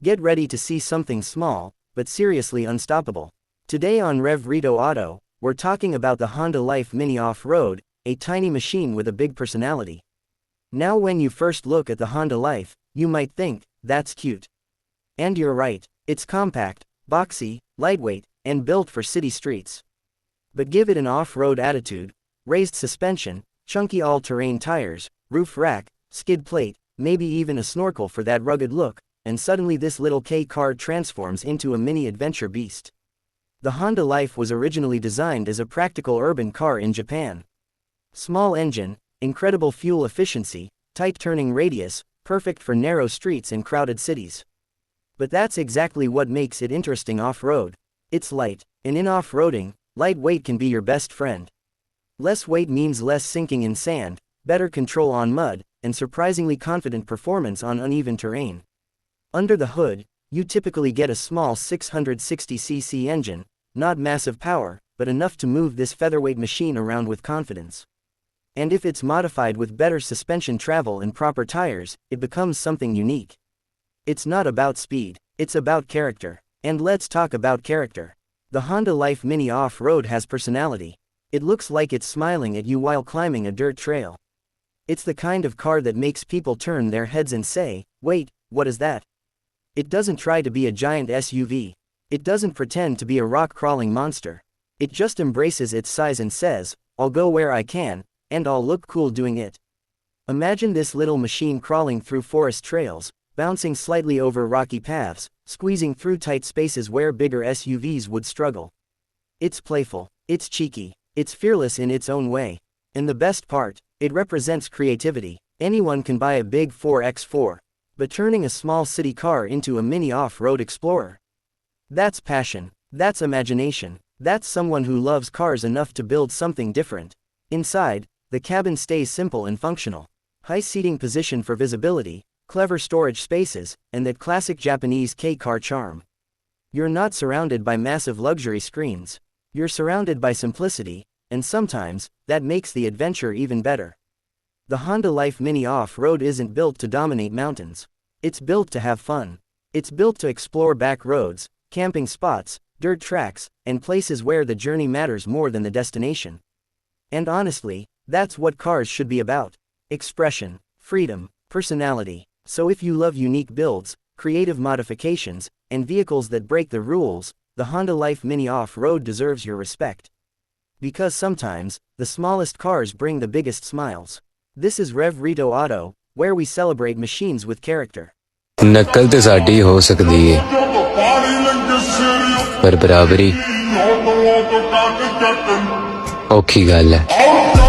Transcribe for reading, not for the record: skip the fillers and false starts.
Get ready to see something small, but seriously unstoppable. Today on RevRito Auto, we're talking about the Honda Life Mini Off-Road, a tiny machine with a big personality. Now when you first look at the Honda Life, you might think, that's cute. And you're right, it's compact, boxy, lightweight, and built for city streets. But give it an off-road attitude, raised suspension, chunky all-terrain tires, roof rack, skid plate, maybe even a snorkel for that rugged look, and suddenly this little K-car transforms into a mini adventure beast. The Honda Life was originally designed as a practical urban car in Japan. Small engine, incredible fuel efficiency, tight turning radius, perfect for narrow streets and crowded cities. But that's exactly what makes it interesting off-road. It's light, and in off-roading, lightweight can be your best friend. Less weight means less sinking in sand, better control on mud, and surprisingly confident performance on uneven terrain. Under the hood, you typically get a small 660cc engine, not massive power, but enough to move this featherweight machine around with confidence. And if it's modified with better suspension travel and proper tires, it becomes something unique. It's not about speed, it's about character. And let's talk about character. The Honda Life Mini Off-Road has personality. It looks like it's smiling at you while climbing a dirt trail. It's the kind of car that makes people turn their heads and say, "Wait, what is that?" It doesn't try to be a giant SUV. It doesn't pretend to be a rock-crawling monster. It just embraces its size and says, "I'll go where I can, and I'll look cool doing it." Imagine this little machine crawling through forest trails, bouncing slightly over rocky paths, squeezing through tight spaces where bigger SUVs would struggle. It's playful, it's cheeky, it's fearless in its own way. And the best part, it represents creativity. Anyone can buy a big 4x4. But turning a small city car into a mini off-road explorer. That's passion, that's imagination, that's someone who loves cars enough to build something different. Inside, the cabin stays simple and functional. High seating position for visibility, clever storage spaces, and that classic Japanese K-car charm. You're not surrounded by massive luxury screens. You're surrounded by simplicity, and sometimes, that makes the adventure even better. The Honda Life Mini Off-Road isn't built to dominate mountains. It's built to have fun. It's built to explore back roads, camping spots, dirt tracks, and places where the journey matters more than the destination. And honestly, that's what cars should be about. Expression, freedom, personality. So if you love unique builds, creative modifications, and vehicles that break the rules, the Honda Life Mini Off-Road deserves your respect. Because sometimes, the smallest cars bring the biggest smiles. This is RevRito Auto, where we celebrate machines with character. नकल ते साडी हो सकदी है पर बराबरी औखी गल है।